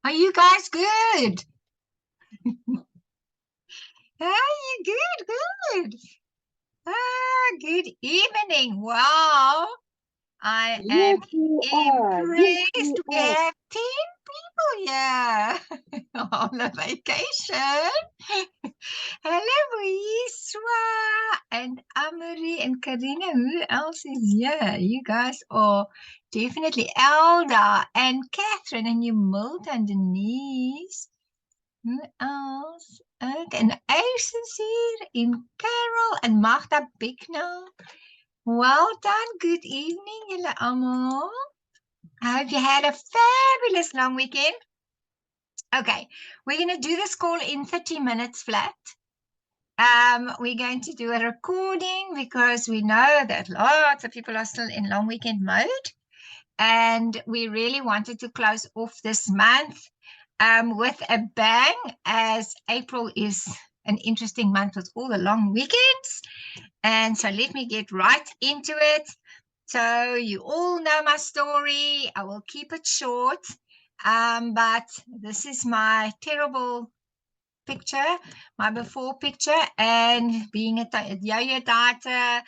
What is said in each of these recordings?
Are you guys good? Are you good? Good. Good evening. Wow. I Yes, am we are. Yes, we impressed. We are. have 10 people here on a vacation. Hello, Iswa and Amory and Karina. Who else is here? You guys are definitely Elda and Catherine and you Milton, Denise. Who else? Okay, and Ace is here in Carol and Magda Bicknell. Well done. Good evening, julle almal. I hope you had a fabulous long weekend. Okay, we're going to do this call in 30 minutes flat. We're going to do a recording because we know that lots of people are still in long weekend mode. And we really wanted to close off this month with a bang, as April is an interesting month with all the long weekends. And so let me get right into it. So you all know my story. I will keep it short. But this is my terrible picture, my before picture, and being a yo-yo dieter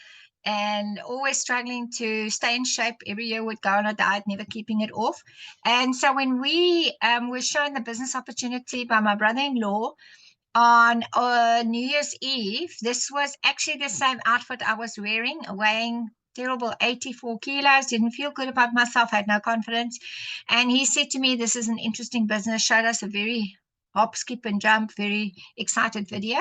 and always struggling to stay in shape. Every year would go on a diet, never keeping it off. And so when we were shown the business opportunity by my brother-in-law on New Year's Eve, this was actually the same outfit I was wearing, weighing terrible 84 kilos, didn't feel good about myself, had no confidence. And he said to me, this is an interesting business, showed us a very hop, skip, and jump, very excited video.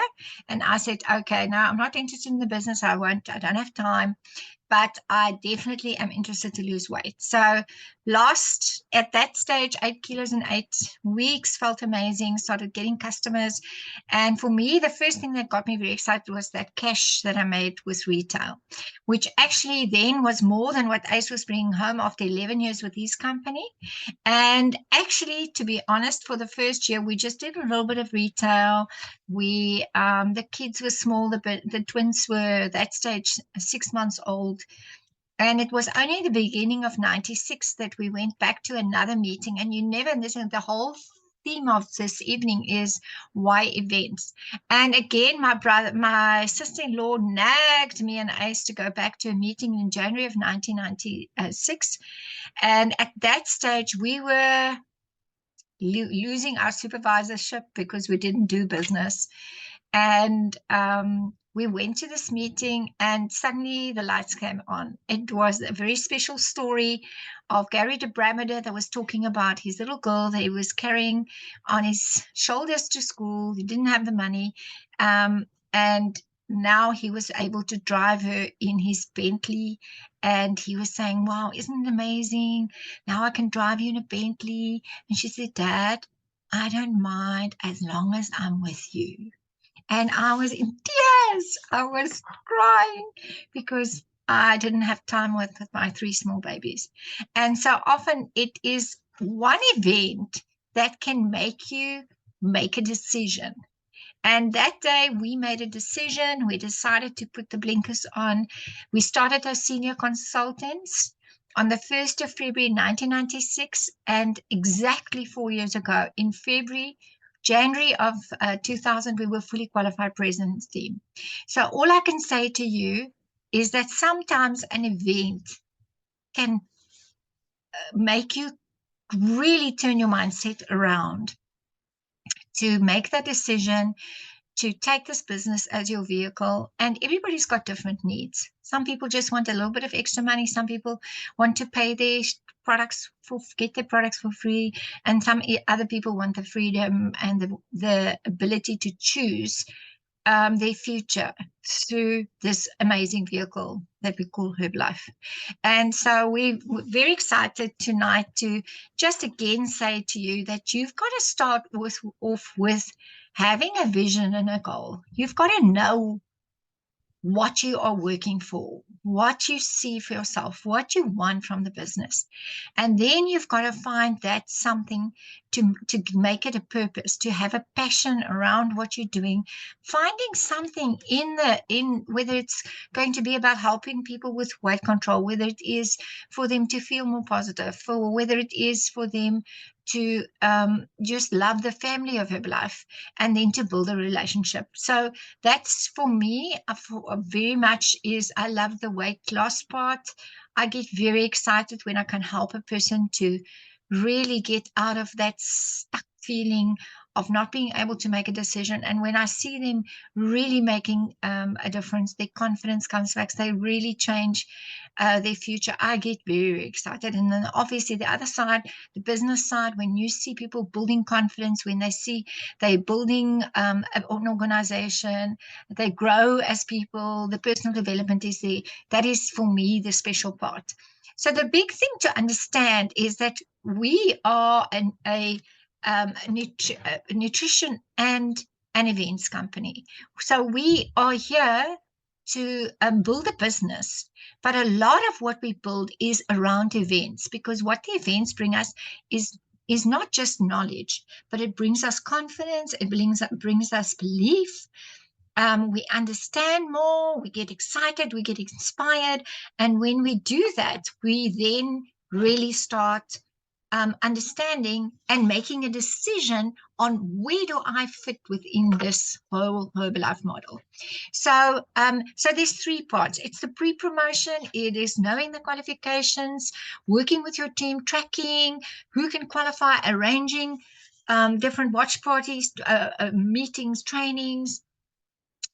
And I said, okay, no, I'm not interested in the business. I don't have time. But I definitely am interested to lose weight. So lost at that stage 8 kilos in 8 weeks, felt amazing, started getting customers. And for me, the first thing that got me very excited was that cash that I made with retail, which actually then was more than what Ace was bringing home after 11 years with his company. And actually, to be honest, for the first year, we just did a little bit of retail. The kids were small, the twins were that stage 6 months old. And it was only the beginning of 96 that we went back to another meeting. And you never listen, the whole theme of this evening is why events. And again, my sister-in-law nagged me and Ace to go back to a meeting in January of 1996. And at that stage, we were losing our supervisorship because we didn't do business. And we went to this meeting and suddenly the lights came on. It was a very special story of Gary de Brammeder that was talking about his little girl that he was carrying on his shoulders to school. He didn't have the money. And now he was able to drive her in his Bentley. And he was saying, wow, isn't it amazing? Now I can drive you in a Bentley. And she said, Dad, I don't mind as long as I'm with you. And I was in tears. I was crying because I didn't have time with my 3 small babies. And so often it is one event that can make you make a decision. And that day we made a decision. We decided to put the blinkers on. We started as senior consultants on the 1st of February 1996, and exactly 4 years ago, in January of 2000, we were fully qualified president's team. So all I can say to you is that sometimes an event can make you really turn your mindset around to make that decision to take this business as your vehicle. And everybody's got different needs. Some people just want a little bit of extra money. Some people want to pay their get their products for free. And some other people want the freedom and the ability to choose their future through this amazing vehicle that we call Herbalife. And so we're very excited tonight to just again say to you that you've got to start off with having a vision and a goal. You've got to know what you are working for. what you see for yourself, what you want from the business. And then you've got to find that something to make it a purpose, to have a passion around what you're doing, finding something in whether it's going to be about helping people with weight control, whether it is for them to feel more positive, for whether it is for them to just love the family of Herbalife, and then to build a relationship. So that's for me, very much is I love the weight loss part. I get very excited when I can help a person to really get out of that stuck feeling of not being able to make a decision. And when I see them really making a difference, their confidence comes back, they really change their future. I get very excited. And then obviously the other side, the business side, when you see people building confidence, when they see they're building an organization, they grow as people, the personal development is there. That is for me the special part. So the big thing to understand is that we are a nutrition and an events company. So we are here to build a business, but a lot of what we build is around events, because what the events bring us is not just knowledge, but it brings us confidence, it brings us belief. We understand more, we get excited, we get inspired. And when we do that, we then really start understanding and making a decision on where do I fit within this whole Herbalife model. So, so there's three parts. It's the pre-promotion, it is knowing the qualifications, working with your team, tracking who can qualify, arranging different watch parties, meetings, trainings,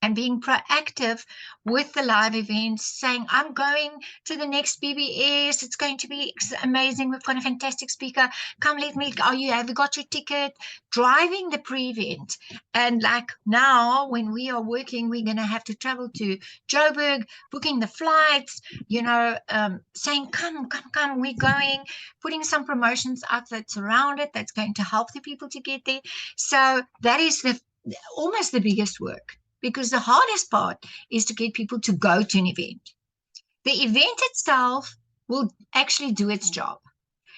and being proactive with the live events, saying, I'm going to the next BBS. It's going to be amazing. We've got a fantastic speaker. Come let me, have you got your ticket? Driving the pre-event. And like now, when we are working, we're going to have to travel to Joburg, booking the flights, saying, come, we're going, putting some promotions out that's around it, that's going to help the people to get there. So that is almost the biggest work, because the hardest part is to get people to go to an event. The event itself will actually do its job.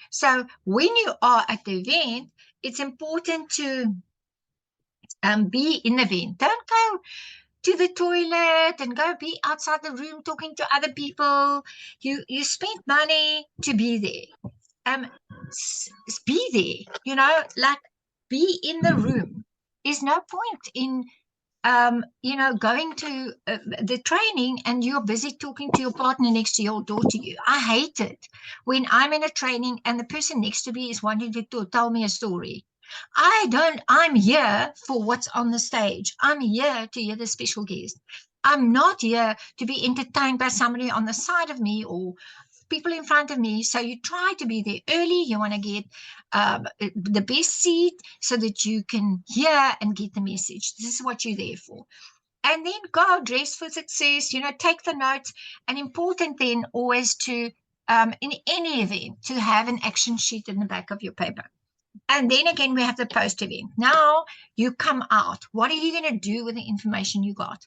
So when you are at the event, it's important to be in the event. Don't go to the toilet and go be outside the room talking to other people. You spend money to be there. Be there, like be in the room. There's no point in going to the training and you're busy talking to your partner next to your door to you. I hate it when I'm in a training and the person next to me is wanting to tell me a story. I'm here for what's on the stage. I'm here to hear the special guest. I'm not here to be entertained by somebody on the side of me or people in front of me. So you try to be there early. You want to get the best seat so that you can hear and get the message. This is what you're there for. And then go dress for success, take the notes. And important then always to, in any event, to have an action sheet in the back of your paper. And then again, we have the post event. Now you come out. What are you going to do with the information you got?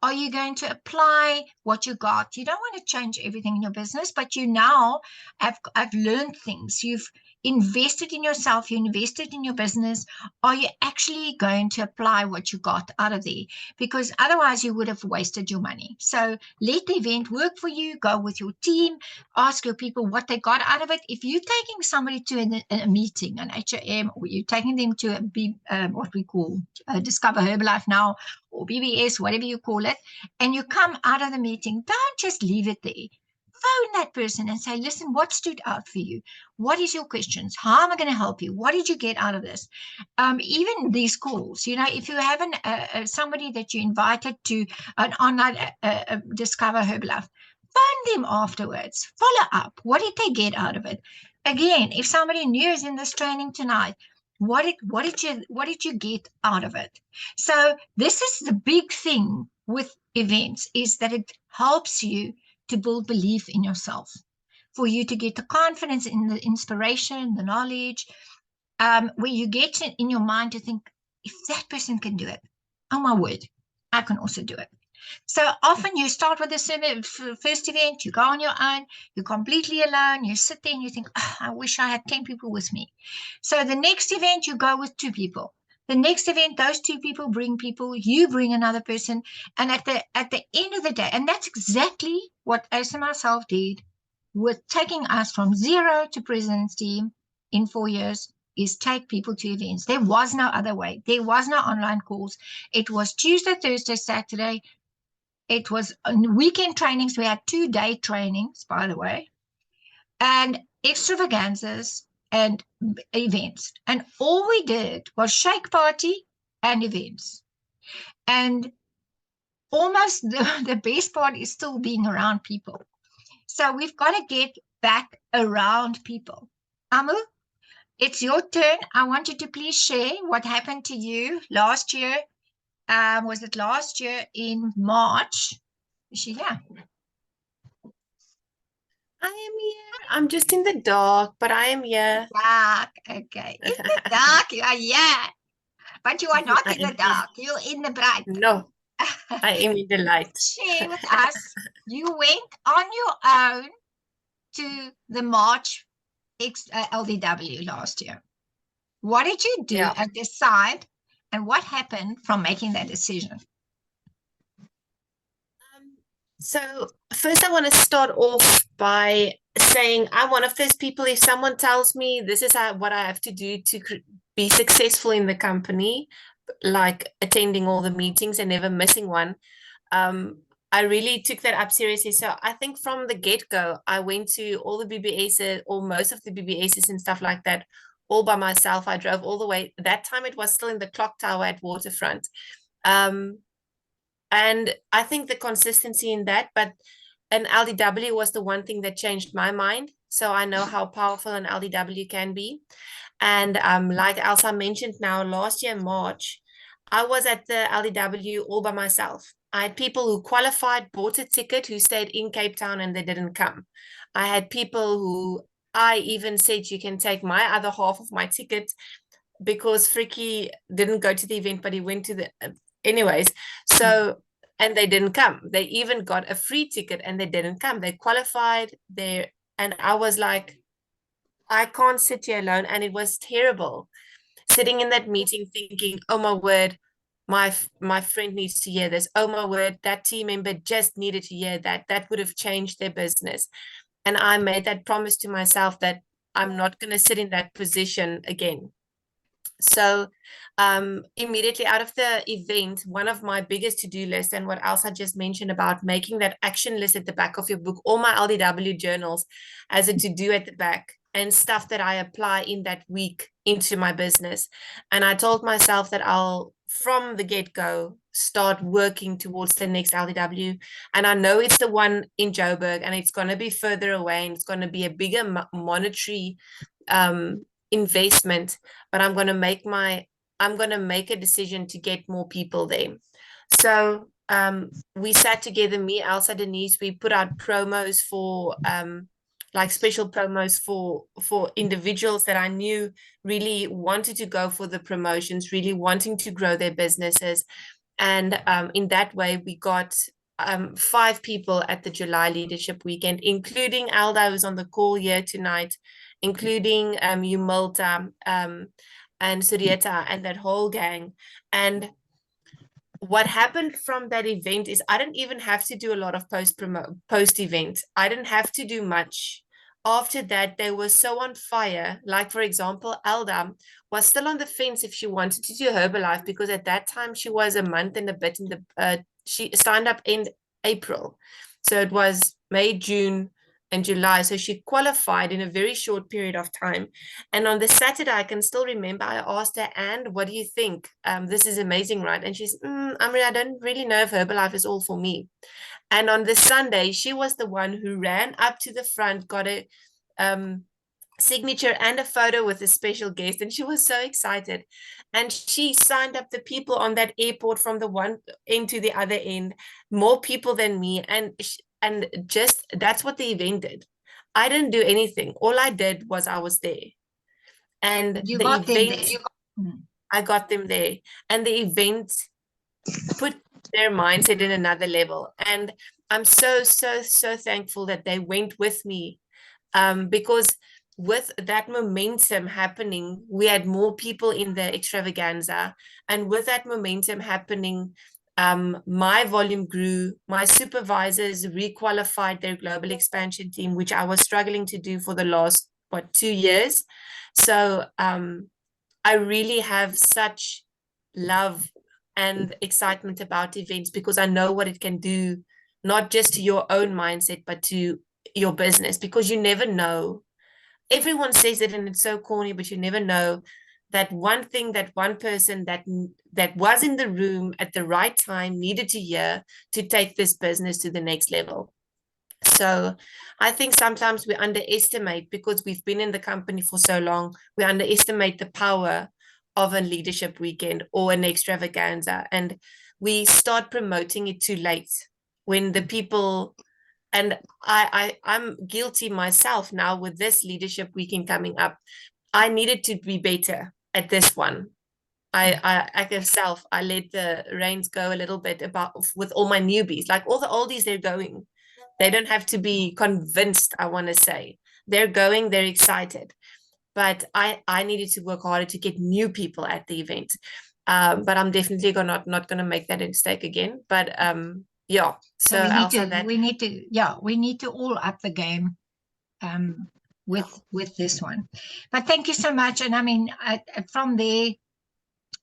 Are you going to apply what you got? You don't want to change everything in your business, but you now have learned things. You've invested in yourself, you invested in your business. Are you actually going to apply what you got out of there? Because otherwise you would have wasted your money. So let the event work for you. Go with your team, ask your people what they got out of it. If you're taking somebody to a meeting, an HRM, or you're taking them to what we call Discover Herbalife now, or BBS, whatever you call it, and you come out of the meeting, don't just leave it there. Phone that person and say, listen, what stood out for you? What is your questions? How am I going to help you? What did you get out of this? Even these calls, if you have somebody that you invited to an online Discover Herbalife, phone them afterwards. Follow up. What did they get out of it? Again, if somebody new is in this training tonight, what did you get out of it? So this is the big thing with events, is that it helps you to build belief in yourself, for you to get the confidence in the inspiration, the knowledge, where you get in your mind to think, if that person can do it, oh my word, I can also do it. So often you start with the first event, you go on your own, you're completely alone, you sit there and you think, oh, I wish I had 10 people with me. So the next event, you go with 2 people. The next event, those 2 people bring people, you bring another person. And at the end of the day, and that's exactly what Ace and myself did with taking us from 0 to President's Team in 4 years, is take people to events. There was no other way. There was no online calls. It was Tuesday, Thursday, Saturday. It was weekend trainings. We had 2-day trainings, by the way, and extravaganzas and events. And all we did was shake party and events. And almost the best part is still being around people. So we've got to get back around people. Amu, it's your turn. I want you to please share what happened to you last year. Was it last year in March? Is she here? I am here. I'm just in the dark, but I am here. Dark. Okay. In the dark, you are here. But you are not I in the am here. dark. You're in the bright. No, I am in the light. Share with us. You went on your own to the March LDW last year. What did you do Yeah. and decide, and what happened from making that decision? So first I want to start off by saying I'm one of those people, if someone tells me this is what I have to do to be successful in the company, like attending all the meetings and never missing one, I really took that up seriously. So I think from the get-go, I went to all the BBSs or most of the BBSs and stuff like that all by myself. I drove all the way. That time it was still in the clock tower at Waterfront. And I think the consistency in that, but an LDW was the one thing that changed my mind. So I know how powerful an LDW can be. And like Elsa mentioned now, last year in March, I was at the LDW all by myself. I had people who qualified, bought a ticket, who stayed in Cape Town and they didn't come. I had people who I even said, you can take my other half of my ticket because Freaky didn't go to the event, but he went to the anyways. So, and they didn't come. They even got a free ticket and they didn't come. They qualified there. And I was like, I can't sit here alone. And it was terrible sitting in that meeting thinking, oh my word, my friend needs to hear this. Oh my word, that team member just needed to hear that. That would have changed their business. And I made that promise to myself that I'm not going to sit in that position again. So immediately out of the event, one of my biggest to-do lists, and what Elsa just mentioned about making that action list at the back of your book, all my LDW journals as a to-do at the back, and stuff that I apply in that week into my business. And I told myself that I'll, from the get-go, start working towards the next LDW. And I know it's the one in Joburg, and it's going to be further away, and it's going to be a bigger monetary investment, but I'm going to make a decision to get more people there. So we sat together, me, Elsa, Denise, we put out promos for like special promos for individuals that I knew really wanted to go for the promotions, really wanting to grow their businesses. And in that way, we got 5 people at the July Leadership Weekend, including Alda, who's on the call here tonight, including Umilta and Surieta and that whole gang. And what happened from that event is I didn't even have to do a lot of post event. I didn't have to do much. After that, they were so on fire. Like, for example, Alda was still on the fence if she wanted to do Herbalife, because at that time she was a month and a bit in the she signed up in April. So it was May, June, and July. So she qualified in a very short period of time. And on the Saturday, I can still remember I asked her, and what do you think? This is amazing, right? And she's, Amri, I don't really know if Herbalife is all for me. And on the Sunday, she was the one who ran up to the front, got a signature and a photo with a special guest, and she was so excited. And she signed up the people on that airport from the one end to the other end, more people than me. And just that's what the event did. I didn't do anything. All I did was I was there. And the event, I got them there. And the event put their mindset in another level. And I'm so, so, so thankful that they went with me, because with that momentum happening, we had more people in the extravaganza. And with that momentum happening, my volume grew. My supervisors requalified their global expansion team, which I was struggling to do for the last, 2 years. So I really have such love and excitement about events because I know what it can do, not just to your own mindset, but to your business, because you never know. Everyone says it and it's so corny, but you never know that one thing that one person that was in the room at the right time needed to hear to take this business to the next level. So I think sometimes we underestimate, because we've been in the company for so long, we underestimate the power of a leadership weekend or an extravaganza. And we start promoting it too late when the people, and I'm guilty myself now with this leadership weekend coming up. I needed to be better at this one. I myself, I let the reins go a little bit about with all my newbies, like all the oldies, they're going. They don't have to be convinced, I want to say. They're going, they're excited. But I needed to work harder to get new people at the event. But I'm definitely not gonna make that mistake again. But yeah. So we need to all up the game with this one. But thank you so much. And I mean, from there,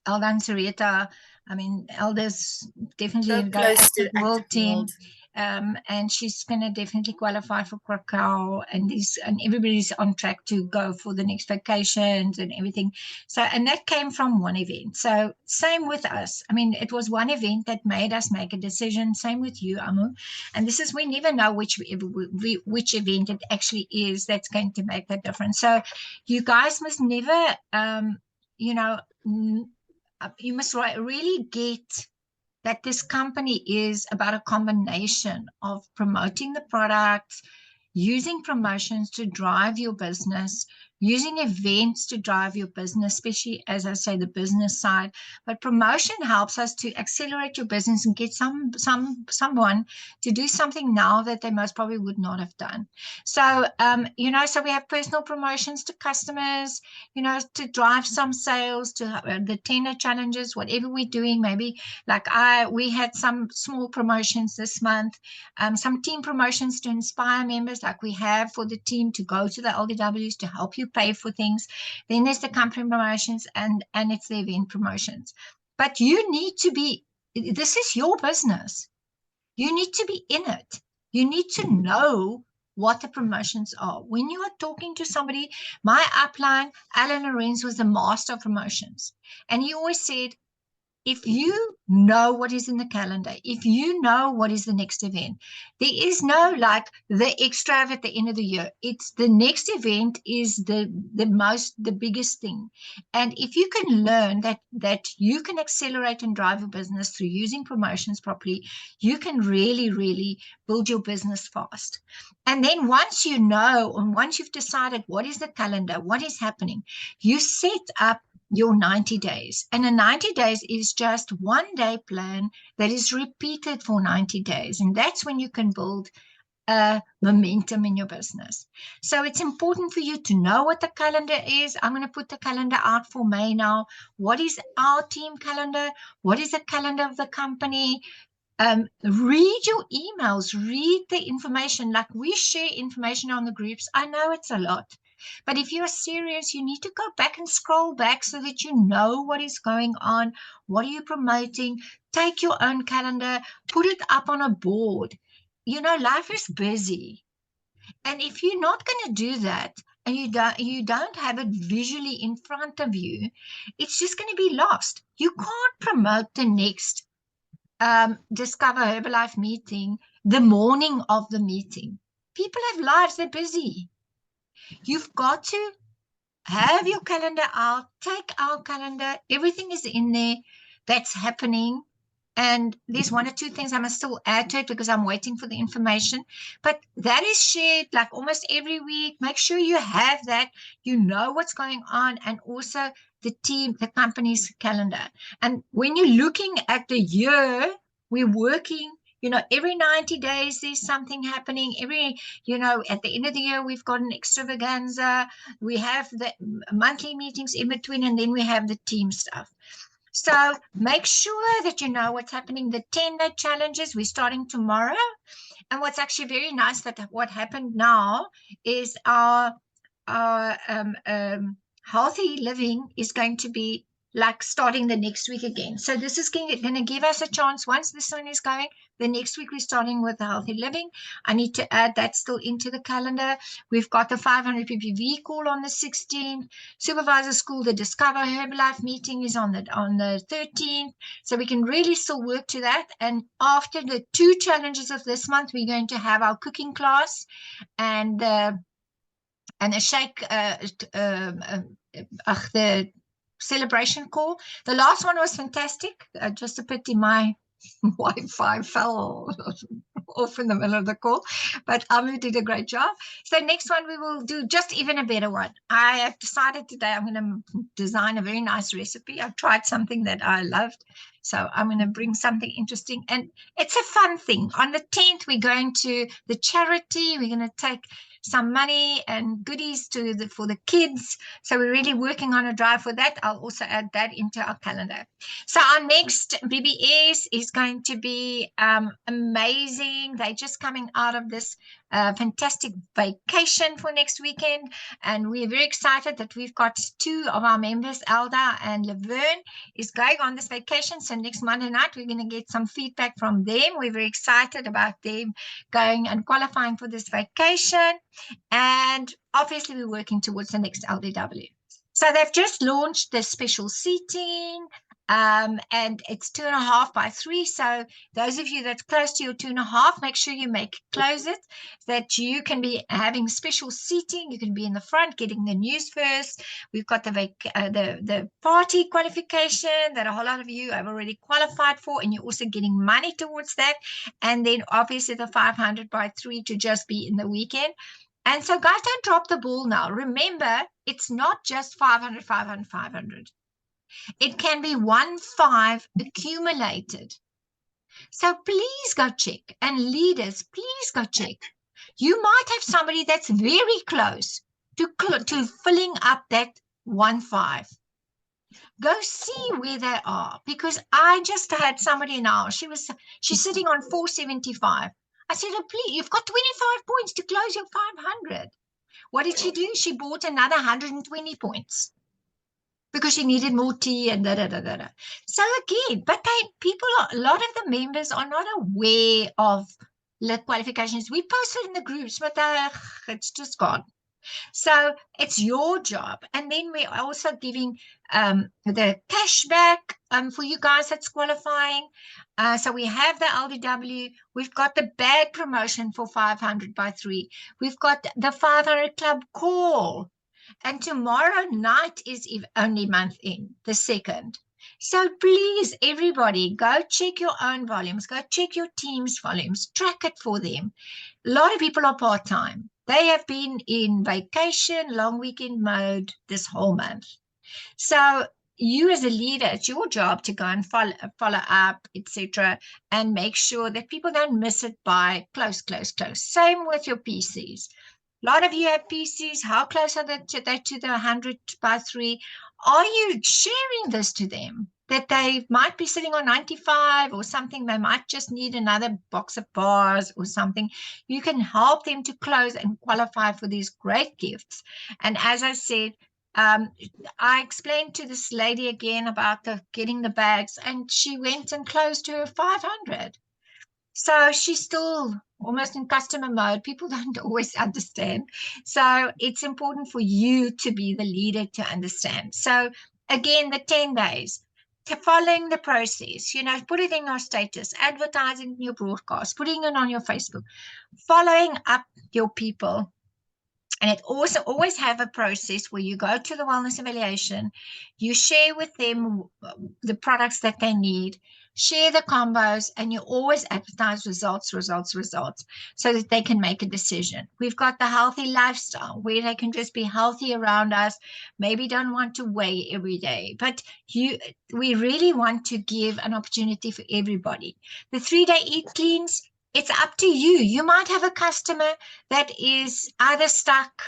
Elda and Sarita, I mean, Elda's definitely so in the close to Active World Active team. World. And she's going to definitely qualify for Krakow, and everybody's on track to go for the next vacations and everything. So, and that came from one event. So same with us. I mean, it was one event that made us make a decision. Same with you, Amu. And this is, we never know which event it actually is that's going to make that difference. So you guys must never, you know, you must really get that this company is about a combination of promoting the products, using promotions to drive your business, using events to drive your business, especially, as I say, the business side. But promotion helps us to accelerate your business and get someone to do something now that they most probably would not have done. So, so we have personal promotions to customers, to drive some sales, to the tender challenges, whatever we're doing. Maybe like we had some small promotions this month, some team promotions to inspire members, like we have for the team to go to the LDWs to help you pay for things. Then there's the company promotions, and it's the event promotions. But you need to be, this is your business. You need to be in it. You need to know what the promotions are. When you are talking to somebody, my upline, Alan Lorenz, was the master of promotions. And he always said, if you know what is in the calendar, if you know what is the next event, there is no like the extra at the end of the year. It's the next event is the biggest thing. And if you can learn that you can accelerate and drive a business through using promotions properly, you can really, really build your business fast. And then once you know, and once you've decided what is the calendar, what is happening, you set up your 90 days. And a 90 days is just 1 day plan that is repeated for 90 days. And that's when you can build momentum in your business. So it's important for you to know what the calendar is. I'm going to put the calendar out for May now. What is our team calendar? What is the calendar of the company? Read your emails, read the information. Like we share information on the groups. I know it's a lot. But if you're serious, you need to go back and scroll back so that you know what is going on. What are you promoting? Take your own calendar, put it up on a board. Life is busy. And if you're not going to do that, and you don't have it visually in front of you, it's just going to be lost. You can't promote the next Discover Herbalife meeting the morning of the meeting. People have lives, they're busy. You've got to have your calendar out, take our calendar, everything is in there that's happening. And there's one or two things I must still add to it because I'm waiting for the information. But that is shared like almost every week. Make sure you have that, you know what's going on, and also the team, the company's calendar. And when you're looking at the year, we're working. Every 90 days there's something happening. At the end of the year, we've got an extravaganza. We have the monthly meetings in between, and then we have the team stuff. So make sure that you know what's happening. The 10-day challenges, we're starting tomorrow. And what's actually very nice, that what happened now is our healthy living is going to be like starting the next week again. So this is going to give us a chance. Once this one is going, the next week we're starting with the healthy living. I need to add that still into the calendar. We've got the 500 ppv call on the 16th. Supervisor School, the Discover Herbalife meeting is on the 13th. So we can really still work to that. And after the 2 challenges of this month, we're going to have our cooking class and a shake, the celebration call. The last one was fantastic. Just a pity my Wi-Fi fell off in the middle of the call, but Amu did a great job. So next one we will do just even a better one. I have decided today I'm going to design a very nice recipe. I've tried something that I loved, so I'm going to bring something interesting, and it's a fun thing. On the 10th, we're going to the charity. We're going to take some money and goodies for the kids. So we're really working on a drive for that. I'll also add that into our calendar. So our next BBS is going to be amazing. They're just coming out of this fantastic vacation for next weekend, and we're very excited that we've got 2 of our members, Elda and Laverne, is going on this vacation. So next Monday night we're going to get some feedback from them. We're very excited about them going and qualifying for this vacation, and obviously we're working towards the next LDW. So they've just launched the special seating, and it's 2.5 by 3. So those of you that's close to your 2.5, make sure you close it, that you can be having special seating. You can be in the front getting the news first. We've got the party qualification that a whole lot of you have already qualified for, and you're also getting money towards that. And then obviously the 500 by 3 to just be in the weekend. And so guys, don't drop the ball now. Remember, it's not just 500, 500, 500. It can be 1.5 accumulated. So please go check. And leaders, please go check. You might have somebody that's very close to filling up that 1.5. Go see where they are, because I just had somebody now. She's sitting on 475. I said, oh, please, you've got 25 points to close your 500. What did she do? She bought another 120 points because she needed more tea and da-da-da-da-da. So again, but a lot of the members are not aware of the qualifications. We posted in the groups, but it's just gone. So it's your job. And then we're also giving the cashback for you guys that's qualifying. So we have the LDW. We've got the bag promotion for 500 by 3. We've got the 500 Club call. And tomorrow night is only month in, the 2nd. So please, everybody, go check your own volumes. Go check your team's volumes. Track it for them. A lot of people are part-time. They have been in vacation, long weekend mode this whole month. So you as a leader, it's your job to go and follow up, etc., and make sure that people don't miss it by close. Same with your PCs. A lot of you have PCs. How close are they to the 100 by 3? Are you sharing this to them? That they might be sitting on 95 or something. They might just need another box of bars or something. You can help them to close and qualify for these great gifts. And as I said, I explained to this lady again about getting the bags, and she went and closed her 500. So she's still almost in customer mode. People don't always understand. So it's important for you to be the leader to understand. So again, the 10 days, following the process, put it in your status, advertising in your broadcast, putting it on your Facebook, following up your people. And it also always have a process where you go to the wellness evaluation, you share with them the products that they need. share the combos, and you always advertise results, results, results, so that they can make a decision. We've got the healthy lifestyle where they can just be healthy around us, maybe don't want to weigh every day, but we really want to give an opportunity for everybody. The 3-day eat cleans, it's up to you. You might have a customer that is either stuck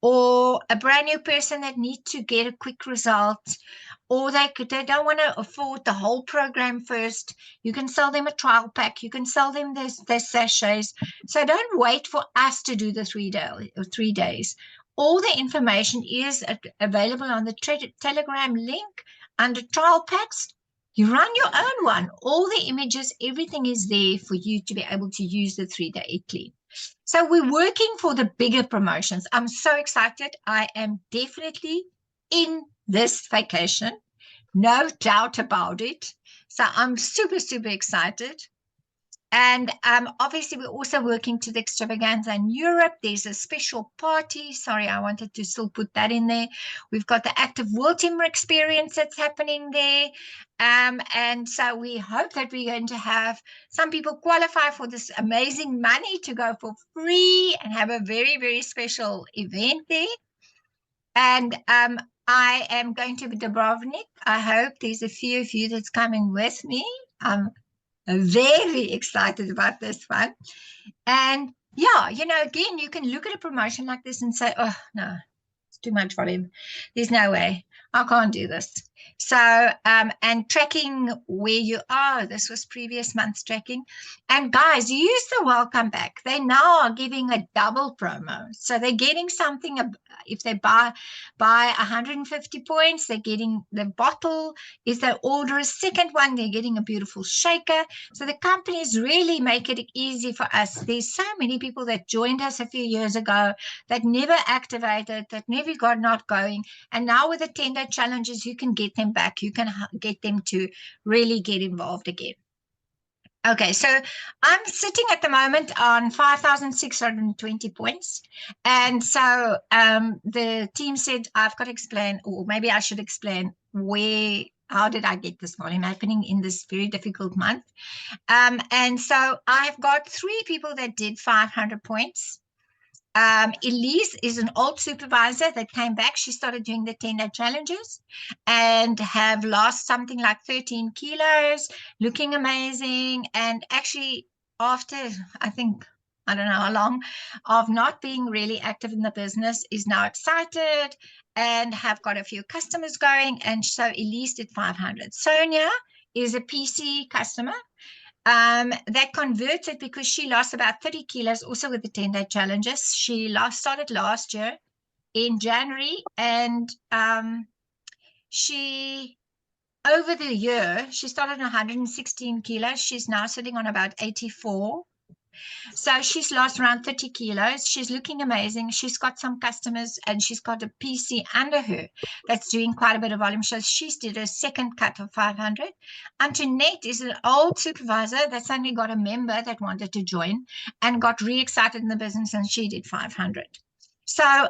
or a brand new person that needs to get a quick result, or they don't want to afford the whole program first. You can sell them a trial pack. You can sell them their sachets. So don't wait for us to do the 3 days. All the information is available on the Telegram link under trial packs. You run your own one. All the images, everything is there for you to be able to use the 3-day clean. So we're working for the bigger promotions. I'm so excited. I am definitely in this vacation, no doubt about it. So I'm super, super excited. And obviously, we're also working to the extravaganza in Europe. There's a special party. Sorry, I wanted to still put that in there. We've got the active world timber experience that's happening there. And so we hope that we're going to have some people qualify for this amazing money to go for free and have a very, very special event there. And I am going to Dubrovnik. I hope there's a few of you that's coming with me. I'm very excited about this one. And yeah, again, you can look at a promotion like this and say, oh, no, it's too much for him. There's no way. I can't do this. So, and tracking where you are, this was previous month's tracking. And guys, use the welcome back. They now are giving a double promo. So they're getting something, if they buy 150 points, they're getting the bottle. If they order a second one, they're getting a beautiful shaker. So the companies really make it easy for us. There's so many people that joined us a few years ago that never activated, that never got not going. And now with the 10-day challenges, you can get them back. You can get them to really get involved again. Okay, so I'm sitting at the moment on 5,620 points. And so the team said, I've got to explain, or maybe I should explain how did I get this volume happening in this very difficult month? And so I've got 3 people that did 500 points. Elise is an old supervisor that came back. She started doing the 10-day challenges and have lost something like 13 kilos, looking amazing. And actually, after, I don't know how long, of not being really active in the business, is now excited and have got a few customers going. And so Elise did 500. Sonia is a PC customer. That converted because she lost about 30 kilos also with the 10-day challenges. She started last year in January, and she, over the year, she started on 116 kilos. She's now sitting on about 84. So she's lost around 30 kilos. She's looking amazing. She's got some customers, and she's got a PC under her that's doing quite a bit of volume. So she's did a second cut of 500. Antoinette is an old supervisor that suddenly got a member that wanted to join and got really excited in the business, and she did 500. So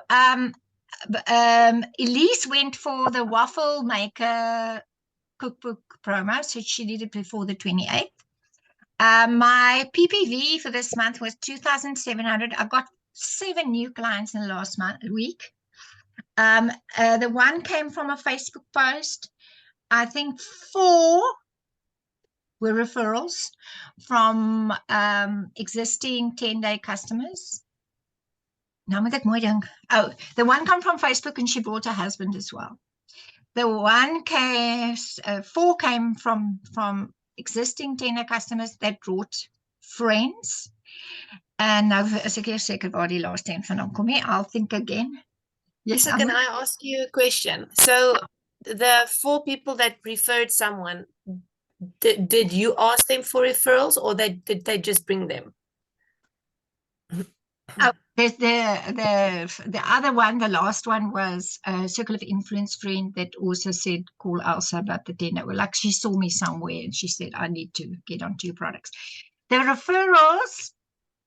Elise went for the waffle maker cookbook promo, so she did it before the 28th. My PPV for this month was 2,700. I got 7 new clients in the last week. The one came from a Facebook post. I think 4 were referrals from existing 10-day customers. Nou moet ek mooi dink. Oh, the one come from Facebook, and she brought her husband as well. The one came, 4 came from existing 10-day customers that brought friends. And nou as ek eers seker waar die laaste een vandaan kom nie, I'll think again. Yes, so can I ask you a question? So the 4 people that referred someone, did you ask them for referrals, or did they just bring them? Oh, there's the other one, the last one was a Circle of Influence friend that also said, call Elsa about the dinner. Well, like she saw me somewhere and she said, I need to get onto your products. The referrals,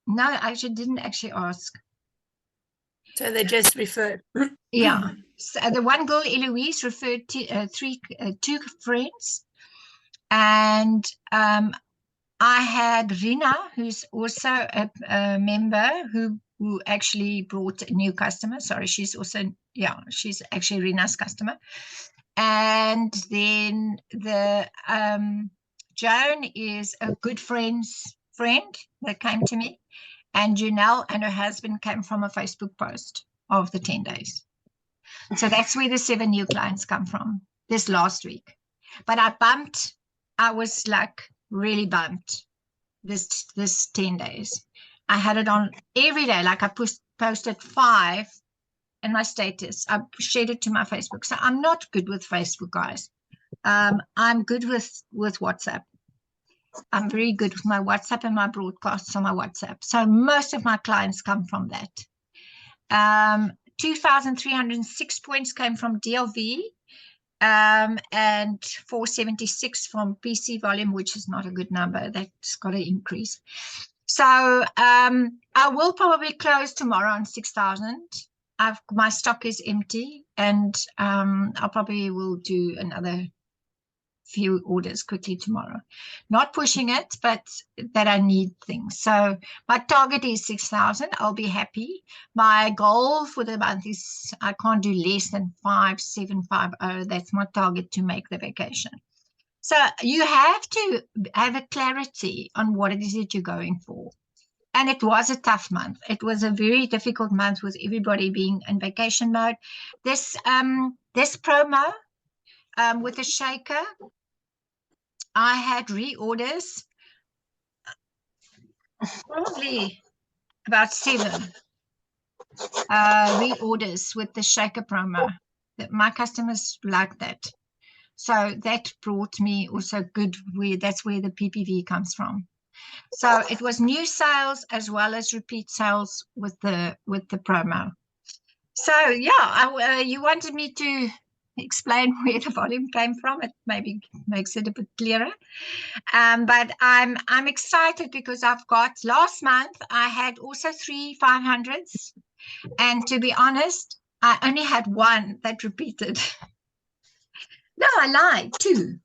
no, I actually didn't ask. So they just referred. Yeah. So the one girl, Eloise, referred to 2 friends. And I had Rina, who's also a member who actually brought a new customer. Sorry, she's also, yeah, she's actually Rina's customer. And then the Joan is a good friend that came to me. And Janelle and her husband came from a Facebook post of the 10 days. So that's where the 7 new clients come from this last week. But I was like really bumped this 10 days. I had it on every day. Like I posted 5 in my status. I shared it to my Facebook. So I'm not good with Facebook, guys. I'm good with WhatsApp. I'm very good with my WhatsApp and my broadcasts on my WhatsApp. So most of my clients come from that. 2,306 points came from DLV, and 476 from PC volume, which is not a good number. That's got to increase. So I will probably close tomorrow on 6,000. My stock is empty, and I probably will do another few orders quickly tomorrow. Not pushing it, but that I need things. So my target is 6,000. I'll be happy. My goal for the month is I can't do less than 5,750. That's my target to make the vacation. So you have to have a clarity on what it is that you're going for. And it was a tough month. It was a very difficult month with everybody being in vacation mode. This promo with the shaker, I had reorders, probably about 7 reorders with the shaker promo. My customers like that. So that brought me also good, that's where the PPV comes from. So it was new sales as well as repeat sales with the promo. So yeah, you wanted me to explain where the volume came from. It maybe makes it a bit clearer. But I'm excited because I've got, last month I had also 3 500s, and to be honest, I only had 1 that repeated. No, I lied, 2.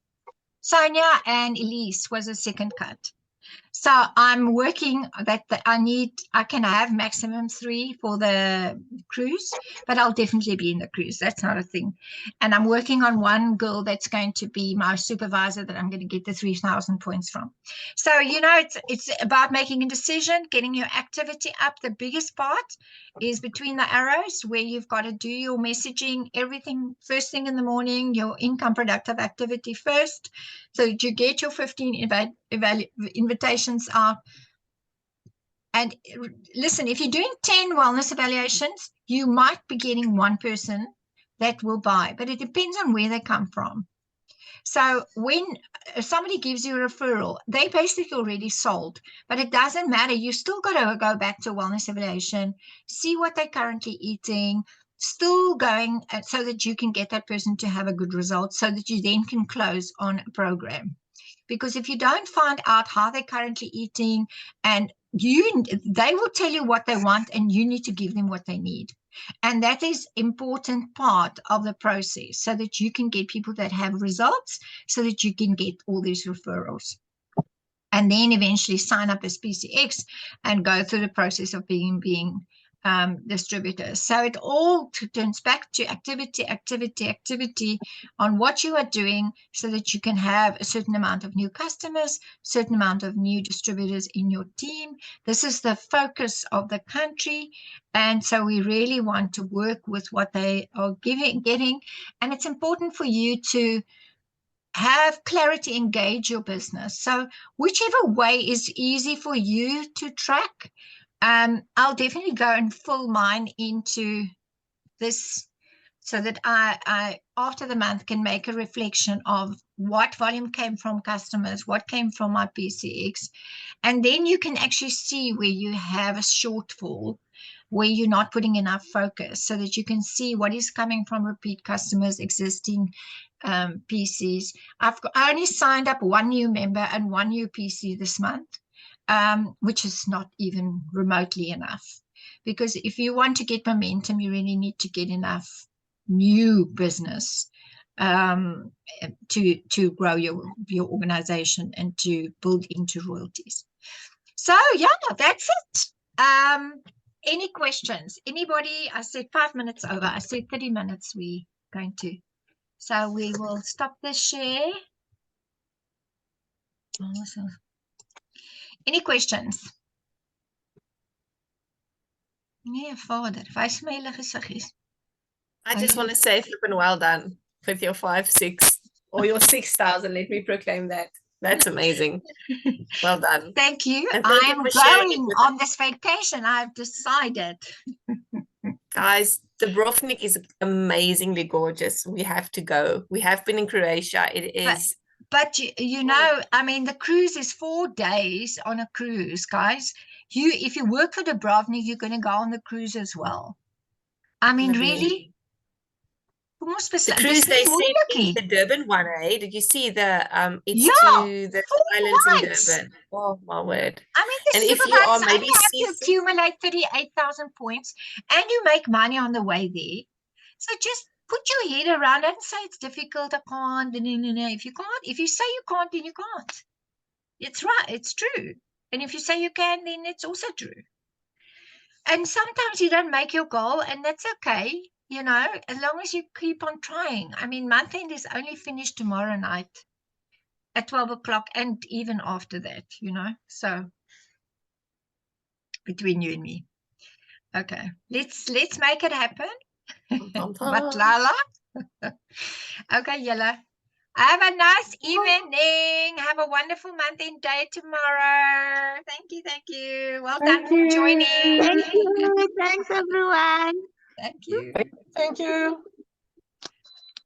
Sonia and Elise was a second cut. So I'm working that I can have maximum 3 for the cruise, but I'll definitely be in the cruise. That's not a thing. And I'm working on 1 girl that's going to be my supervisor that I'm going to get the 3,000 points from. So, it's about making a decision, getting your activity up. The biggest part is between the arrows, where you've got to do your messaging, everything first thing in the morning, your income productive activity first, so that you get your 15 invitations out. And listen, if you're doing 10 wellness evaluations, you might be getting 1 person that will buy, but it depends on where they come from. So when somebody gives you a referral, they basically already sold, but it doesn't matter. You still got to go back to a wellness evaluation, see what they're currently eating, still going so that you can get that person to have a good result, so that you then can close on a program. Because if you don't find out how they're currently eating, and they will tell you what they want, and you need to give them what they need. And that is important part of the process, so that you can get people that have results, so that you can get all these referrals. And then eventually sign up as PCX and go through the process of being distributors. So it all turns back to activity on what you are doing, so that you can have a certain amount of new customers, certain amount of new distributors in your team. This is the focus of the country. And so we really want to work with what they are getting. And it's important for you to have clarity, engage your business. So whichever way is easy for you to track, I'll definitely go and fill mine into this, so that I after the month can make a reflection of what volume came from customers, what came from my PCX, and then you can actually see where you have a shortfall, where you're not putting enough focus, so that you can see what is coming from repeat customers, existing PCs. I only signed up 1 new member and 1 new PC this month. Which is not even remotely enough, because if you want to get momentum, you really need to get enough new business to grow your organization and to build into royalties. So yeah, that's it. Any questions? Anybody? I said 5 minutes over. I said 30 minutes we're going to. So we will stop the share. Awesome. Any questions? Nee, vader. Wys my julle gesiggies. I just want to say, flippin' well done with your 5,600 or your 6,000. Let me proclaim that. That's amazing. Well done. Thank you. And thank I you am for sharing it going with on this vacation. I've decided. guys. Dubrovnik is amazingly gorgeous. We have to go. We have been in Croatia. It is. But you know, I mean, the cruise is 4 days on a cruise, guys. If you work for Dubrovnik, you're going to go on the cruise as well. I mean, really? The cruise they sent me, the Durban one, eh? Did you see the it's to the islands in Durban? Oh my word! I mean, the and if you are supervisors maybe only have to accumulate 38,000 points, and you make money on the way there. So just put your head around it and say it's difficult. I can't. No. If you can't, if you say you can't, then you can't. It's right. It's true. And if you say you can, then it's also true. And sometimes you don't make your goal, and that's okay. You know, as long as you keep on trying. I mean, month end is only finished tomorrow night at 12 o'clock, and even after that, you know. So between you and me. Okay, let's make it happen. But Lala. Okay, Yella. Have a nice evening. Have a wonderful month and day tomorrow. Thank you. Well done for joining. Thank you. Thanks, everyone. Thank you. Thank you.